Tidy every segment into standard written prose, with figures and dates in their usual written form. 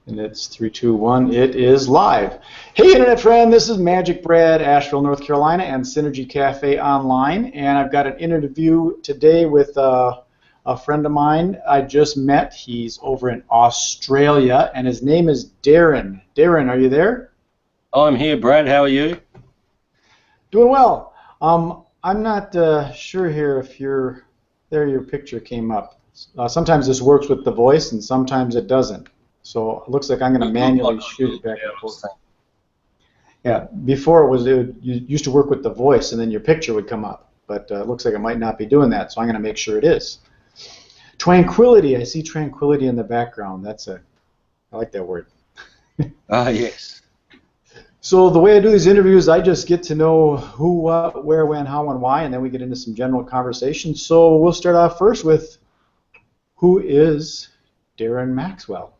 And it's 3, 2, 1. It is live. Hey, Internet friend, this is Magic Brad, Asheville, North Carolina, and Synergy Cafe Online. And I've got an interview today with a friend of mine I just met. He's over in Australia, and his name is Darren. Darren, are you there? I'm here, Brad. How are you? Doing well. I'm not sure here if you're there. Your picture came up. Sometimes this works with the voice, and sometimes it doesn't. So it looks like I'm going to manually shoot it back and forth. Yeah, before you used to work with the voice, and then your picture would come up. But it looks like it might not be doing that, so I'm going to make sure it is. Tranquility. I see tranquility in the background. I like that word. Yes. So the way I do these interviews, I just get to know who, what, where, when, how, and why, and then we get into some general conversation. So we'll start off first with, who is Darren Maxwell?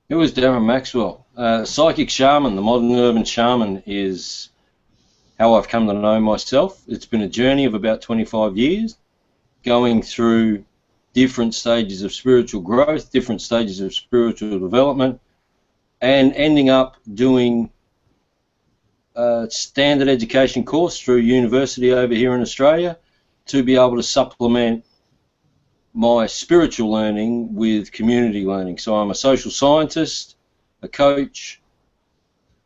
Who is Darren Maxwell? Psychic shaman, the modern urban shaman, is how I've come to know myself. It's been a journey of about 25 years, going through different stages of spiritual growth, different stages of spiritual development, and ending up doing a standard education course through university over here in Australia to be able to supplement my spiritual learning with community learning. So I'm a social scientist, a coach.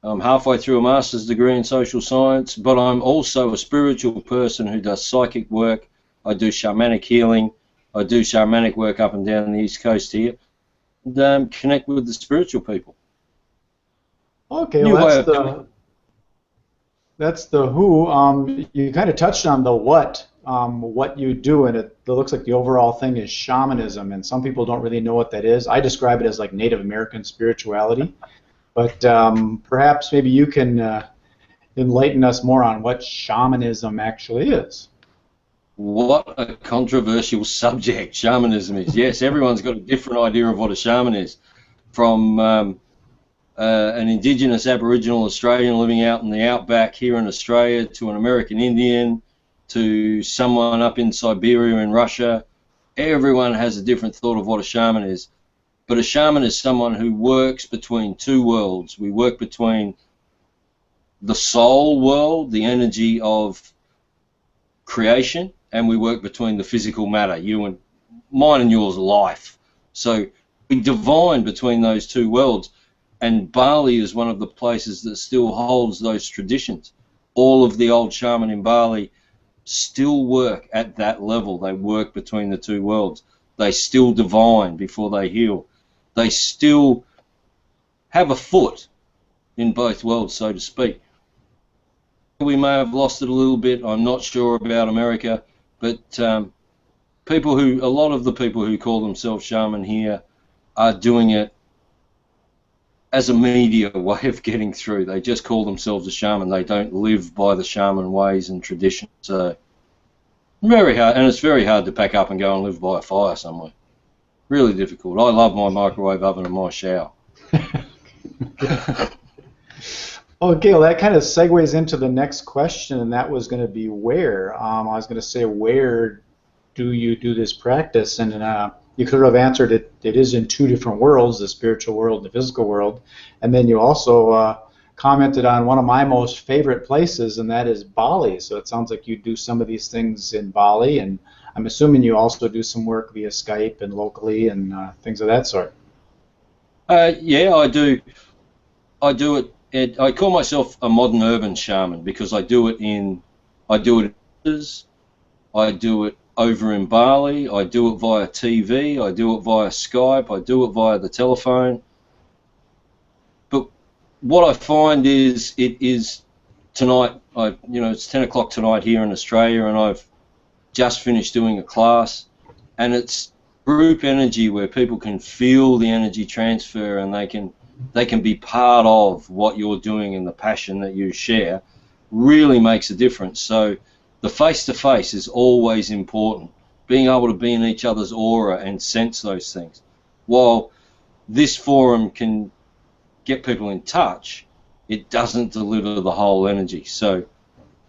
I'm halfway through a master's degree in social science, but I'm also a spiritual person who does psychic work. I do shamanic healing. I do shamanic work up and down the East Coast here, and connect with the spiritual people. Okay, well, that's the who. You kind of touched on the what you do, and it looks like the overall thing is shamanism, and some people don't really know what that is. I describe it as like Native American spirituality, but perhaps maybe you can enlighten us more on what shamanism actually is. What a controversial subject shamanism is. Yes, everyone's got a different idea of what a shaman is. From an indigenous Aboriginal Australian living out in the outback here in Australia to an American Indian to someone up in Siberia in Russia, everyone has a different thought of what a shaman is. But a shaman is someone who works between two worlds. We work between the soul world, the energy of creation, and we work between the physical matter, mine and yours, life. So we divine between those two worlds. And Bali is one of the places that still holds those traditions. All of the old shaman in Bali still work at that level. They work between the two worlds. They still divine before they heal. They still have a foot in both worlds, so to speak. We may have lost it a little bit. I'm not sure about America, but a lot of the people who call themselves shaman here are doing it as a media way of getting through. They just call themselves a shaman. They don't live by the shaman ways and traditions. So very hard, and it's very hard to pack up and go and live by a fire somewhere. Really difficult. I love my microwave oven and my shower. Okay, well that kind of segues into the next question, and that was going to be where. I was going to say, where do you do this practice? And you could have answered it. It is in two different worlds, the spiritual world and the physical world. And then you also commented on one of my most favorite places, and that is Bali. So it sounds like you do some of these things in Bali, and I'm assuming you also do some work via Skype and locally and things of that sort. Yeah, I do. I do it. I call myself a modern urban shaman because I do it I do it over in Bali, I do it via TV, I do it via Skype, I do it via the telephone. But what I find is tonight, it's 10 o'clock tonight here in Australia, and I've just finished doing a class, and it's group energy where people can feel the energy transfer, and they can be part of what you're doing, and the passion that you share really makes a difference. So the face-to-face is always important, being able to be in each other's aura and sense those things. While this forum can get people in touch, it doesn't deliver the whole energy. So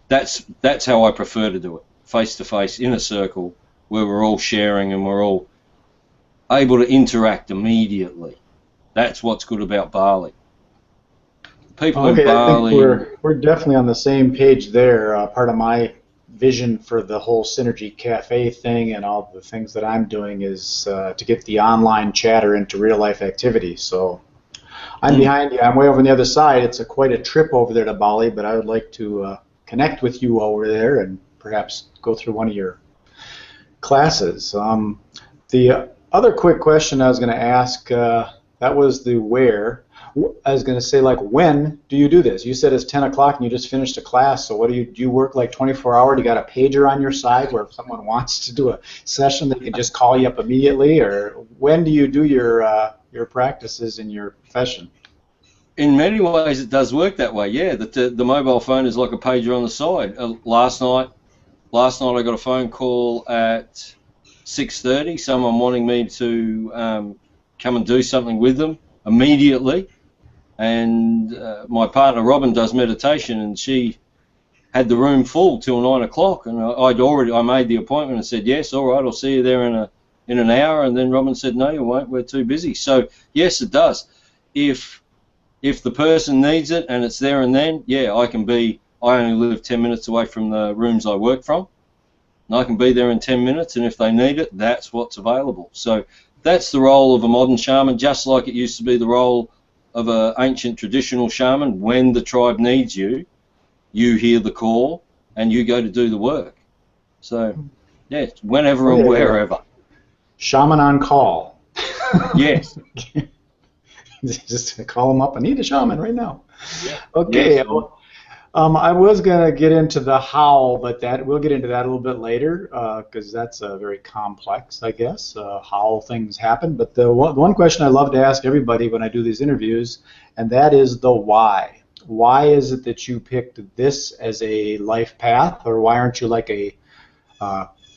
that's how I prefer to do it, face-to-face, in a circle, where we're all sharing and we're all able to interact immediately. That's what's good about Bali. People Okay, in I think Bali. we're definitely on the same page there. Part of my vision for the whole Synergy Cafe thing and all the things that I'm doing is to get the online chatter into real life activity. So I'm behind you. I'm way over on the other side. It's quite a trip over there to Bali, but I would like to connect with you over there and perhaps go through one of your classes. The other quick question I was going to ask, that was the where. I was going to say, like, when do you do this? You said it's 10 o'clock and you just finished a class, so what do you work like 24 hours? Do you got a pager on your side where if someone wants to do a session, they can just call you up immediately? Or when do you do your practices in your profession? In many ways, it does work that way. Yeah, the mobile phone is like a pager on the side. Last night I got a phone call at 6:30. Someone wanting me to come and do something with them immediately. And my partner Robin does meditation, and she had the room full till 9 o'clock. And I made the appointment and said yes, all right, I'll see you there in an hour. And then Robin said no, you won't. We're too busy. So yes, it does. If the person needs it and it's there and then, yeah, I only live 10 minutes away from the rooms I work from, and I can be there in 10 minutes, and if they need it, that's what's available. So that's the role of a modern shaman, just like it used to be the role of an ancient traditional shaman. When the tribe needs you, you hear the call and you go to do the work. So, yeah, whenever and wherever. Shaman on call. Yes. Just call them up. I need a shaman right now. Yeah. Okay. Yes. I was going to get into the how, but we'll get into that a little bit later because that's very complex, I guess, how things happen. But the one question I love to ask everybody when I do these interviews, and that is the why. Why is it that you picked this as a life path, or why aren't you like a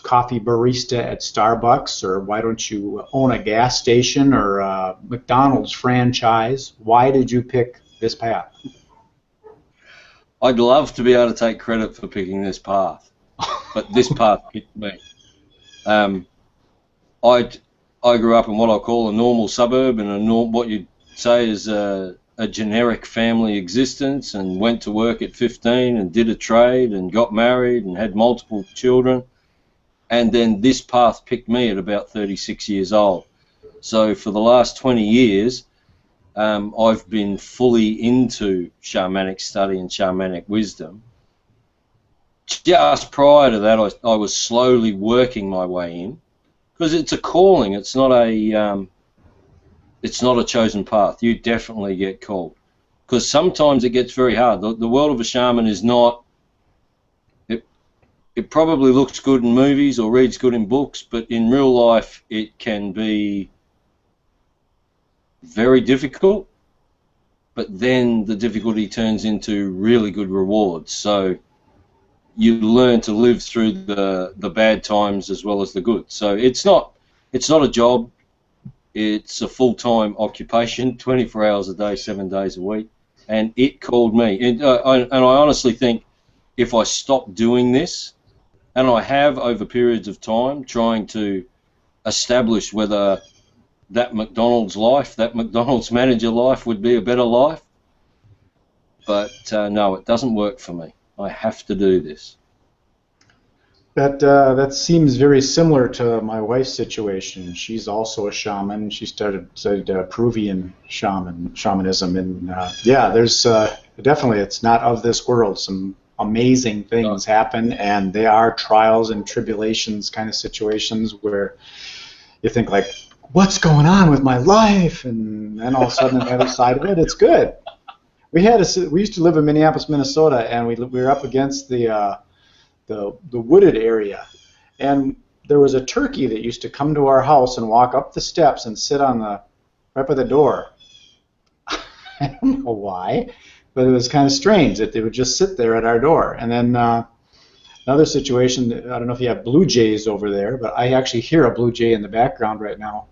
coffee barista at Starbucks, or why don't you own a gas station or a McDonald's franchise? Why did you pick this path? I'd love to be able to take credit for picking this path, but this path picked me. I grew up in what I call a normal suburb, and what you'd say is a generic family existence, and went to work at 15 and did a trade and got married and had multiple children. And then this path picked me at about 36 years old. So for the last 20 years, I've been fully into shamanic study and shamanic wisdom. Just prior to that, I was slowly working my way in, because it's a calling. It's not a chosen path. You definitely get called, because sometimes it gets very hard. The world of a shaman is not. It probably looks good in movies or reads good in books, but in real life it can be very difficult, but then the difficulty turns into really good rewards. So you learn to live through the bad times as well as the good. So it's not a job, it's a full-time occupation, 24 hours a day, 7 days a week, and it called me. And I honestly think if I stopped doing this, and I have over periods of time, trying to establish whether that McDonald's life, that McDonald's manager life would be a better life. But no, it doesn't work for me. I have to do this. That seems very similar to my wife's situation. She's also a shaman. She studied Peruvian shamanism, and yeah, there's definitely, it's not of this world. Some amazing things happen, and they are trials and tribulations kind of situations where you think like, what's going on with my life? And then all of a sudden on the other side of it, it's good. We used to live in Minneapolis, Minnesota, and we were up against the wooded area, and there was a turkey that used to come to our house and walk up the steps and sit on right by the door. I don't know why, but it was kind of strange that they would just sit there at our door. And then another situation, I don't know if you have blue jays over there, but I actually hear a blue jay in the background right now.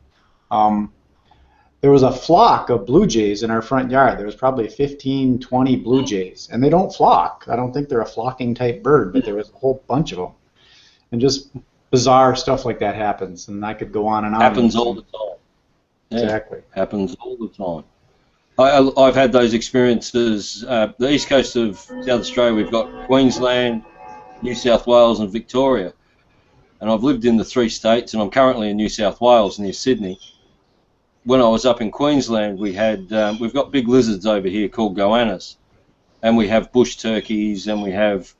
There was a flock of blue jays in our front yard. There was probably 15, 20 blue jays, and they don't flock. I don't think they're a flocking type bird, but there was a whole bunch of them. And just bizarre stuff like that happens, and I could go on and on. Happens all the time. Yeah, exactly. happens all the time. I've had those experiences. The east coast of South Australia, we've got Queensland, New South Wales, and Victoria. And I've lived in the 3 states, and I'm currently in New South Wales near Sydney. When I was up in Queensland, we've got big lizards over here called goannas, and we have bush turkeys, and we have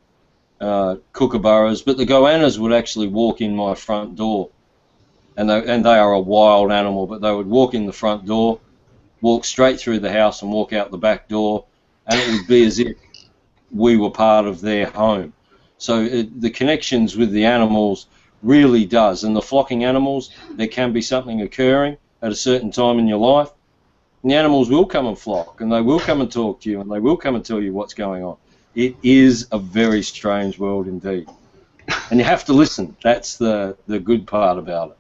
kookaburras. But the goannas would actually walk in my front door, and they are a wild animal. But they would walk in the front door, walk straight through the house, and walk out the back door, and it would be as if we were part of their home. So the connections with the animals really does. And the flocking animals, there can be something occurring at a certain time in your life, and the animals will come and flock, and they will come and talk to you, and they will come and tell you what's going on. It is a very strange world indeed. And you have to listen. That's the good part about it.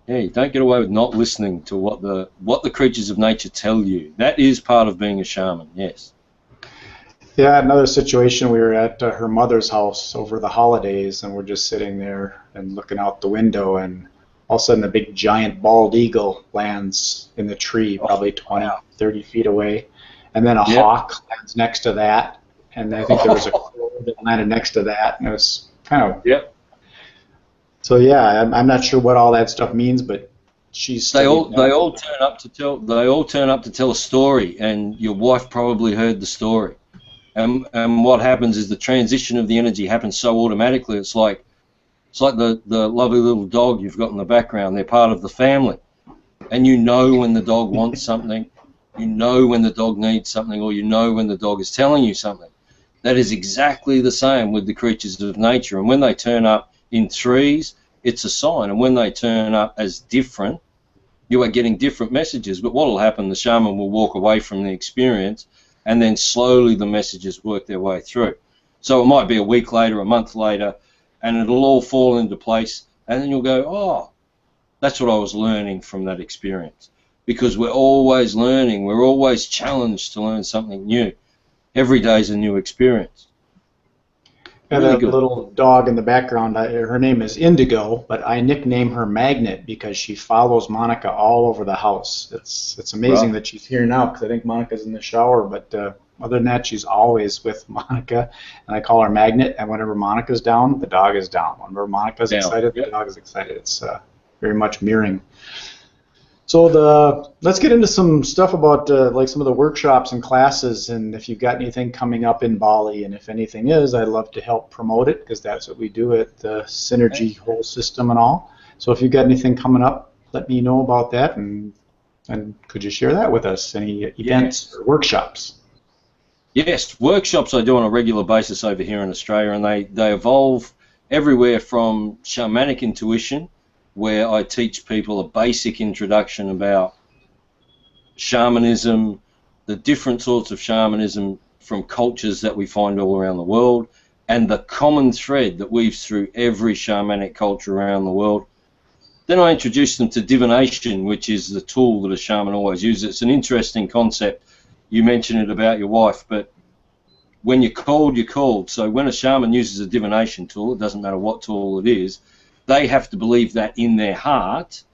Yeah, you don't get away with not listening to what the creatures of nature tell you. That is part of being a shaman, yes. Yeah, another situation, we were at her mother's house over the holidays, and we're just sitting there and looking out the window, and all of a sudden a big giant bald eagle lands in the tree, probably 20, 30 feet away, and then a hawk lands next to that, and I think there was a crow that landed next to that, and it was kind of... Yep. So yeah, I'm not sure what all that stuff means, but she's... They all turn up to tell a story, and your wife probably heard the story. And what happens is the transition of the energy happens so automatically. It's like the lovely little dog you've got in the background. They're part of the family, and you know when the dog wants something, you know when the dog needs something, or you know when the dog is telling you something. That is exactly the same with the creatures of nature. And when they turn up in threes, it's a sign. And when they turn up as different, you are getting different messages. But what will happen? The shaman will walk away from the experience, and then slowly the messages work their way through. So it might be a week later, a month later, and it'll all fall into place, and then you'll go, oh, that's what I was learning from that experience. Because we're always learning, we're always challenged to learn something new. Every day is a new experience. And that little dog in the background, her name is Indigo, but I nickname her Magnet because she follows Monica all over the house. It's amazing that she's here now, because I think Monica's in the shower, but other than that, she's always with Monica, and I call her Magnet, and whenever Monica's down, the dog is down. Whenever Monica's excited, the dog is excited. It's very much mirroring. So let's get into some stuff about like some of the workshops and classes, and if you've got anything coming up in Bali, and if anything is, I'd love to help promote it, because that's what we do at the Synergy Whole System and all. So if you've got anything coming up, let me know about that, and could you share that with us? Any events or workshops? Yes, workshops I do on a regular basis over here in Australia, and they evolve everywhere from shamanic intuition, where I teach people a basic introduction about shamanism, the different sorts of shamanism from cultures that we find all around the world, and the common thread that weaves through every shamanic culture around the world. Then I introduce them to divination, which is the tool that a shaman always uses. It's an interesting concept. You mentioned it about your wife, but when you're called, you're called. So when a shaman uses a divination tool, it doesn't matter what tool it is, they have to believe that in their heart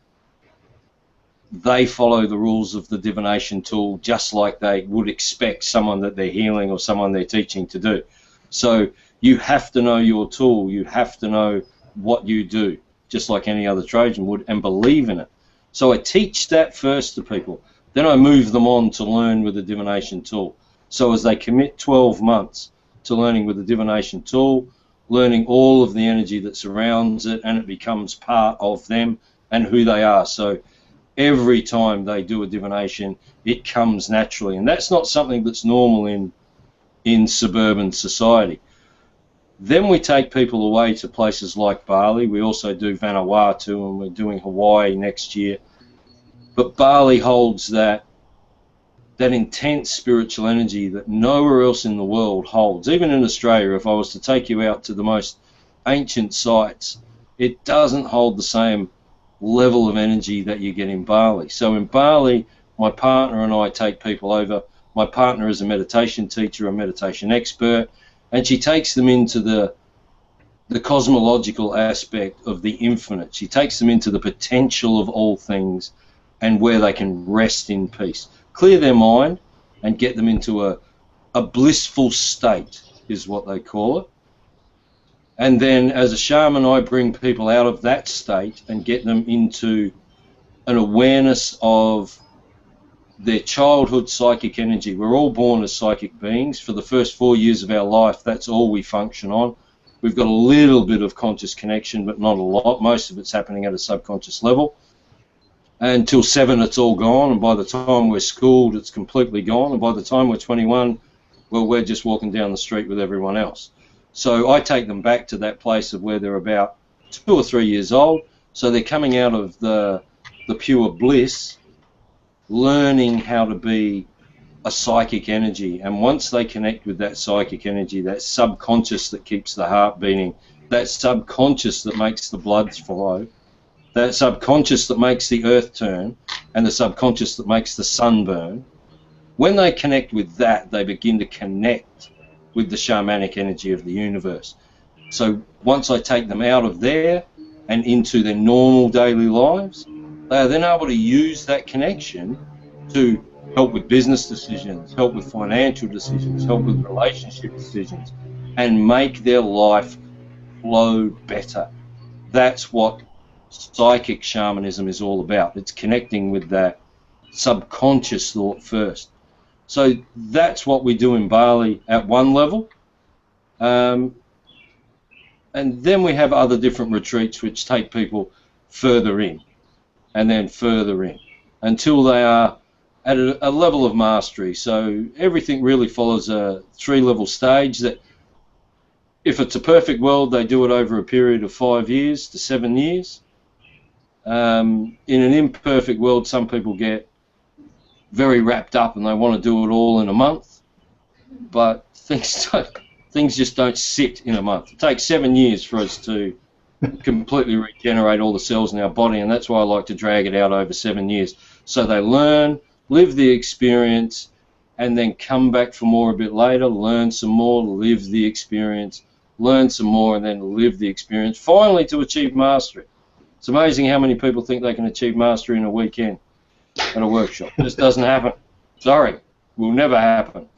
they follow the rules of the divination tool, just like they would expect someone that they're healing or someone they're teaching to do. So you have to know your tool, you have to know what you do, just like any other Trojan would, and believe in it. So I teach that first to people. Then I move them on to learn with the divination tool. So as they commit 12 months to learning with the divination tool, learning all of the energy that surrounds it, and it becomes part of them and who they are. So every time they do a divination, it comes naturally. And that's not something that's normal in suburban society. Then we take people away to places like Bali. We also do Vanuatu, and we're doing Hawaii next year. But Bali holds that intense spiritual energy that nowhere else in the world holds. Even in Australia, if I was to take you out to the most ancient sites, it doesn't hold the same level of energy that you get in Bali. So in Bali, my partner and I take people over. My partner is a meditation teacher, a meditation expert, and she takes them into the cosmological aspect of the infinite. She takes them into the potential of all things, and where they can rest in peace. Clear their mind and get them into a blissful state is what they call it. And then as a shaman, I bring people out of that state and get them into an awareness of their childhood psychic energy. We're all born as psychic beings. For the first 4 years of our life, that's all we function on. We've got a little bit of conscious connection, but not a lot. Most of it's happening at a subconscious level. Until 7, it's all gone, and by the time we're schooled, it's completely gone, and by the time we're 21, well, we're just walking down the street with everyone else. So I take them back to that place of where they're about 2 or 3 years old, so they're coming out of the pure bliss, learning how to be a psychic energy. And once they connect with that psychic energy, that subconscious that keeps the heart beating, that subconscious that makes the blood flow, that subconscious that makes the earth turn, and the subconscious that makes the sun burn, when they connect with that, they begin to connect with the shamanic energy of the universe. So once I take them out of there and into their normal daily lives, they are then able to use that connection to help with business decisions, help with financial decisions, help with relationship decisions, and make their life flow better. That's what psychic shamanism is all about. It's connecting with that subconscious thought first. So that's what we do in Bali at one level. And then we have other different retreats which take people further in and then further in until they are at a level of mastery. So everything really follows a 3-level stage that if it's a perfect world, they do it over a period of 5 years to 7 years. In an imperfect world, some people get very wrapped up and they want to do it all in a month, but things just don't sit in a month. It takes 7 years for us to completely regenerate all the cells in our body, and that's why I like to drag it out over 7 years. So they learn, live the experience, and then come back for more a bit later, learn some more, live the experience, learn some more, and then live the experience, finally to achieve mastery. It's amazing how many people think they can achieve mastery in a weekend at a workshop. It just doesn't happen. Sorry, will never happen.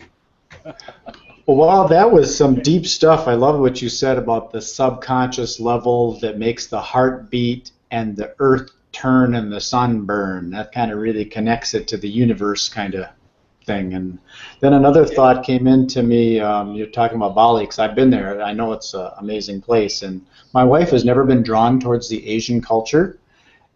Well, wow, that was some deep stuff. I love what you said about the subconscious level that makes the heart beat and the earth turn and the sun burn. That kind of really connects it to the universe kind of thing. And then another thought came into me. You're talking about Bali, because I've been there. I know it's an amazing place. And my wife has never been drawn towards the Asian culture.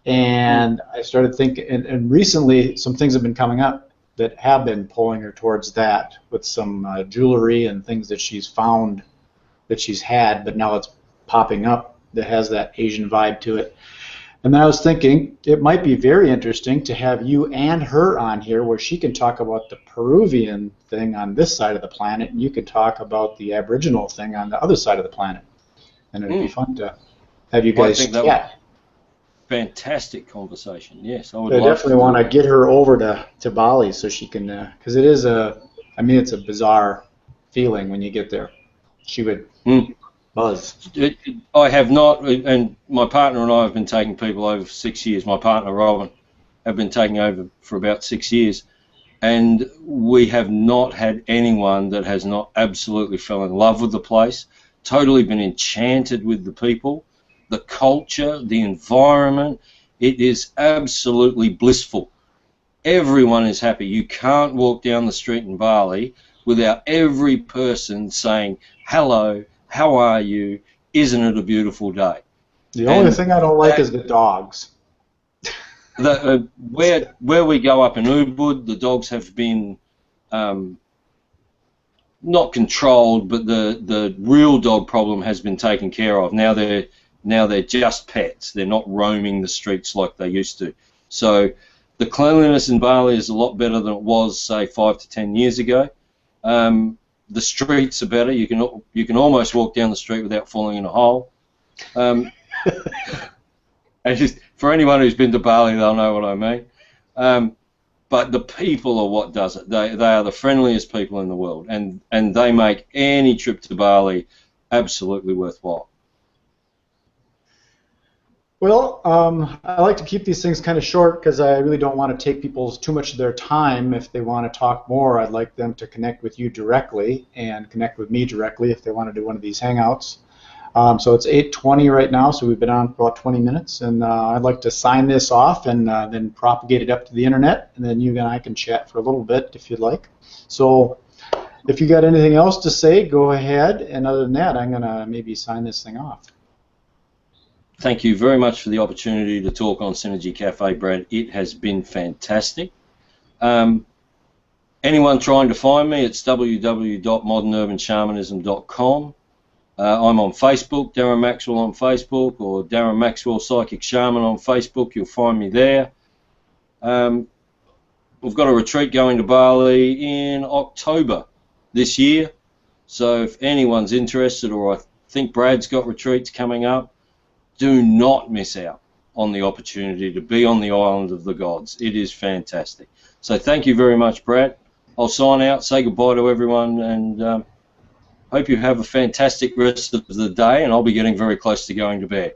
And I started thinking, and recently some things have been coming up that have been pulling her towards that, with some jewelry and things that she's found that she's had, but now it's popping up that has that Asian vibe to it. And then I was thinking it might be very interesting to have you and her on here where she can talk about the Peruvian thing on this side of the planet and you could talk about the Aboriginal thing on the other side of the planet. And it'd be fun to have you guys chat. Fantastic conversation. Yes, I would. I definitely want to get her over to Bali so she can, because it is it's a bizarre feeling when you get there. She would buzz. I have not, and my partner and I have been taking people over for 6 years. My partner Robin have been taking over for about 6 years, and we have not had anyone that has not absolutely fell in love with the place, totally been enchanted with the people. The culture, the environment, it is absolutely blissful. Everyone is happy. You can't walk down the street in Bali without every person saying, hello, how are you, isn't it a beautiful day? The only thing I don't like is the dogs. Where we go up in Ubud, the dogs have been not controlled, but the real dog problem has been taken care of. Now they're just pets. They're not roaming the streets like they used to. So the cleanliness in Bali is a lot better than it was, say, 5 to 10 years ago. The streets are better. You can almost walk down the street without falling in a hole. And just, for anyone who's been to Bali, they'll know what I mean. But the people are what does it. They are the friendliest people in the world, and they make any trip to Bali absolutely worthwhile. Well, I like to keep these things kind of short because I really don't want to take people's too much of their time. If they want to talk more, I'd like them to connect with you directly and connect with me directly if they want to do one of these hangouts. So it's 8:20 right now, so we've been on for about 20 minutes, and I'd like to sign this off and then propagate it up to the internet, and then you and I can chat for a little bit if you'd like. So if you got anything else to say, go ahead, and other than that, I'm going to maybe sign this thing off. Thank you very much for the opportunity to talk on Synergy Cafe, Brad. It has been fantastic. Anyone trying to find me, it's www.modernurbanshamanism.com. I'm on Facebook, Darren Maxwell on Facebook, or Darren Maxwell Psychic Shaman on Facebook. You'll find me there. We've got a retreat going to Bali in October this year. So if anyone's interested, or I think Brad's got retreats coming up, do not miss out on the opportunity to be on the island of the gods. It is fantastic. So thank you very much, Brad. I'll sign out, say goodbye to everyone, and hope you have a fantastic rest of the day, and I'll be getting very close to going to bed.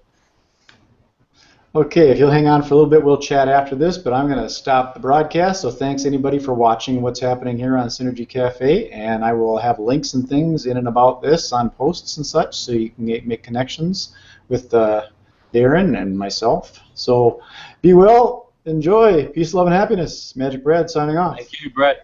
Okay, if you'll hang on for a little bit, we'll chat after this, but I'm going to stop the broadcast. So thanks anybody for watching what's happening here on Synergy Cafe, and I will have links and things in and about this on posts and such, so you can make connections with Darren and myself. So be well, enjoy, peace, love, and happiness. Magic Brad signing off. Thank you, Brad.